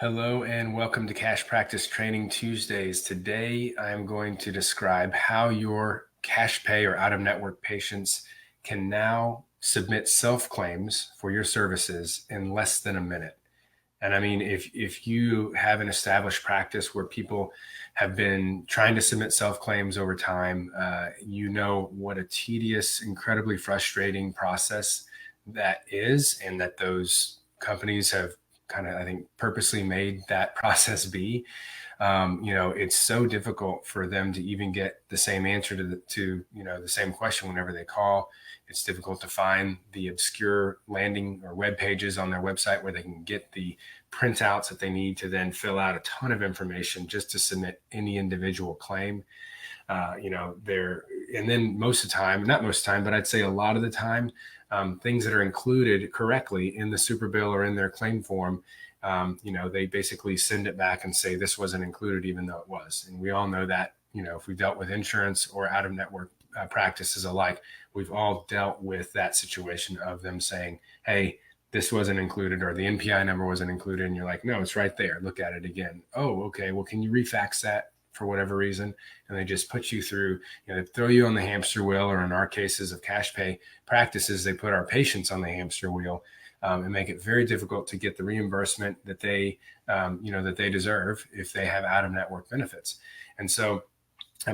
Hello and welcome to Cash Practice Training Tuesdays. Today I'm going to describe how your cash pay or out-of-network patients can now submit self-claims for your services in less than a minute. And I mean, if you have an established practice where people have been trying to submit self-claims over time, you know what a tedious, incredibly frustrating process that is, and that those companies have kind of, I think, purposely made that process be. It's so difficult for them to even get the same answer to the same question whenever they call. It's difficult to find the obscure landing or web pages on their website where they can get the printouts that they need to then fill out a ton of information just to submit any individual claim. And then most of the time, not most of the time, but I'd say a lot of the time, things that are included correctly in the super bill or in their claim form, they basically send it back and say this wasn't included, even though it was. And we all know that, if we've dealt with insurance or out of network practices alike, we've all dealt with that situation of them saying, hey, this wasn't included, or the NPI number wasn't included. And you're like, no, it's right there. Look at it again. Oh, okay. Well, can you refax that for whatever reason? And they just put you through, they throw you on the hamster wheel, or in our cases of cash pay practices, they put our patients on the hamster wheel and make it very difficult to get the reimbursement that they deserve if they have out-of-network benefits. And so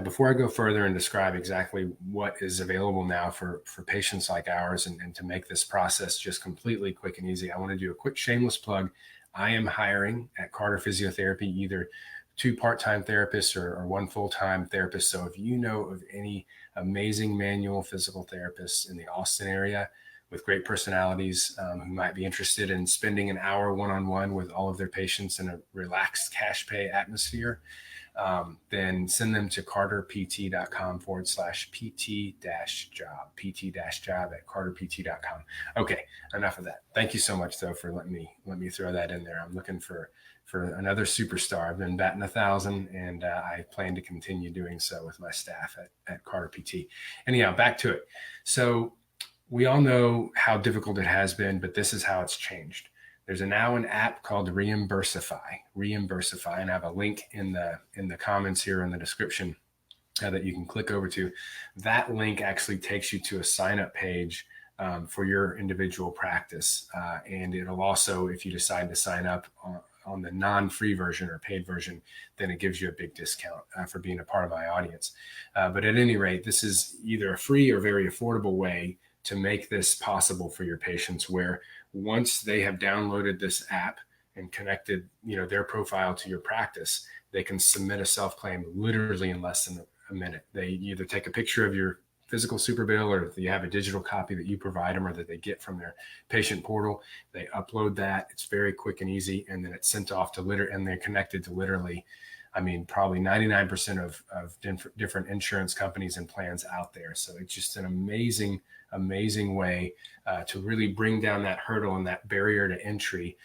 before I go further and describe exactly what is available now for patients like ours, and to make this process just completely quick and easy, I want to do a quick shameless plug. I am hiring at Carter Physiotherapy either 2 part-time therapists or 1 full-time therapist. So if you know of any amazing manual physical therapists in the Austin area with great personalities who might be interested in spending an hour one-on-one with all of their patients in a relaxed cash pay atmosphere, then send them to carterpt.com/PT-job at carterpt.com. Okay, enough of that. Thank you so much, though, for letting me throw that in there. I'm looking for another superstar. I've been batting 1,000, and I plan to continue doing so with my staff at Carter PT. Anyhow, back to it. So we all know how difficult it has been, but this is how it's changed. There's now an app called Reimbursify, and I have a link in the comments here in the description that you can click over to. That link actually takes you to a sign-up page for your individual practice, and it'll also, if you decide to sign up on the non-free version or paid version, then it gives you a big discount for being a part of my audience. But at any rate, this is either a free or very affordable way to make this possible for your patients, where once they have downloaded this app and connected, their profile to your practice, they can submit a self-claim literally in less than a minute. They either take a picture of your physical super bill, or if you have a digital copy that you provide them or that they get from their patient portal, they upload that. It's very quick and easy, and then it's sent off to and they're connected to literally, probably 99% of different insurance companies and plans out there. So it's just an amazing way to really bring down that hurdle and that barrier to entry.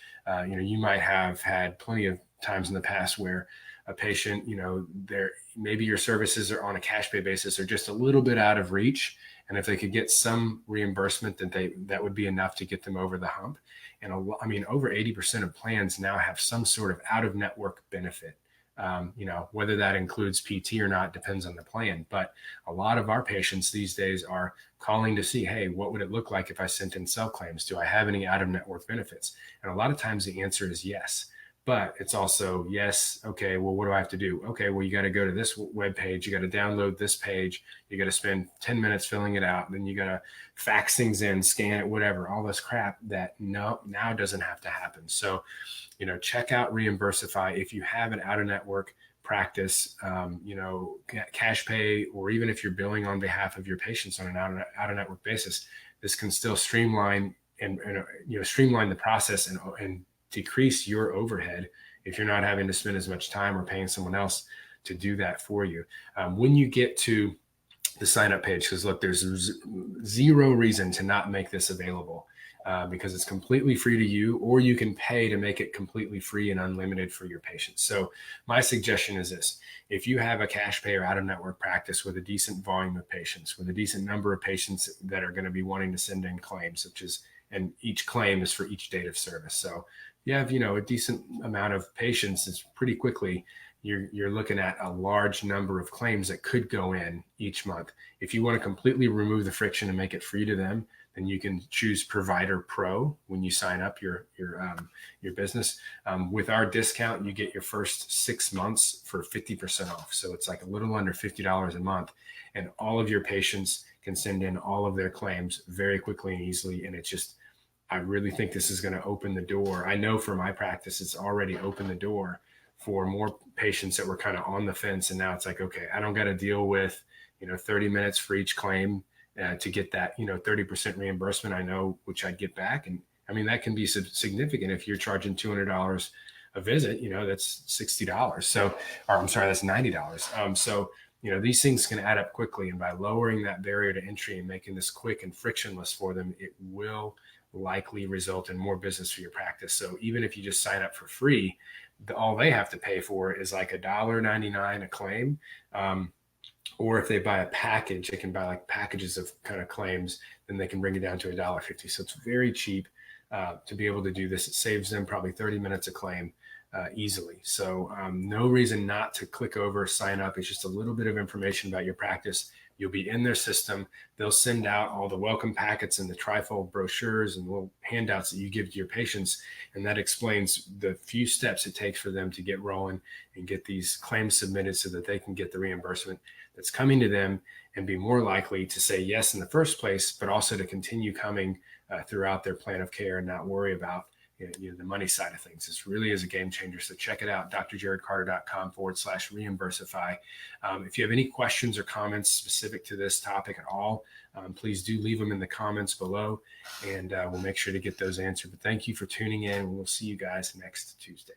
You might have had plenty of times in the past where a patient, maybe your services are on a cash pay basis are just a little bit out of reach. And if they could get some reimbursement, that would be enough to get them over the hump. And over 80% of plans now have some sort of out-of-network benefit. Whether that includes PT or not depends on the plan. But a lot of our patients these days are calling to see, hey, what would it look like if I sent in self-claims? Do I have any out-of-network benefits? And a lot of times the answer is yes. But it's also, yes, okay, well, what do I have to do? Okay, well, you got to go to this web page. You got to download this page. You got to spend 10 minutes filling it out. Then you got to fax things in, scan it, whatever, all this crap that now doesn't have to happen. So, check out Reimbursify. If you have an out-of-network practice, cash pay, or even if you're billing on behalf of your patients on an out-of-network basis, this can still streamline the process and decrease your overhead if you're not having to spend as much time or paying someone else to do that for you. When you get to the sign-up page, because look, there's zero reason to not make this available. Because it's completely free to you, or you can pay to make it completely free and unlimited for your patients. So my suggestion is this: if you have a cash pay or out-of-network practice with a decent volume of patients, with a decent number of patients that are going to be wanting to send in claims, and each claim is for each date of service. So, you have, a decent amount of patients, it's pretty quickly you're looking at a large number of claims that could go in each month. If you want to completely remove the friction and make it free to them, then you can choose Provider Pro when you sign up your business. With our discount, you get your first 6 months for 50% off. So it's like a little under $50 a month, and all of your patients can send in all of their claims very quickly and easily. And it's just, I really think this is going to open the door. I know for my practice, it's already opened the door for more patients that were kind of on the fence. And now it's like, okay, I don't got to deal with, 30 minutes for each claim to get that, 30% reimbursement, I know, which I'd get back. And I mean, that can be significant if you're charging $200 a visit, that's $60. So, or I'm sorry, that's $90. So, these things can add up quickly. And by lowering that barrier to entry and making this quick and frictionless for them, it will likely result in more business for your practice. So even if you just sign up for free, all they have to pay for is like $1.99 a claim. Or if they buy a package, they can buy like packages of kind of claims, then they can bring it down to $1.50. So it's very cheap to be able to do this. It saves them probably 30 minutes a claim easily. So no reason not to click over, sign up. It's just a little bit of information about your practice. You'll be in their system. They'll send out all the welcome packets and the trifold brochures and little handouts that you give to your patients. And that explains the few steps it takes for them to get rolling and get these claims submitted so that they can get the reimbursement that's coming to them and be more likely to say yes in the first place, but also to continue coming throughout their plan of care and not worry about the money side of things. This really is a game changer. So check it out, drjarodcarter.com/Reimbursify. If you have any questions or comments specific to this topic at all, please do leave them in the comments below, and we'll make sure to get those answered. But thank you for tuning in. We'll see you guys next Tuesday.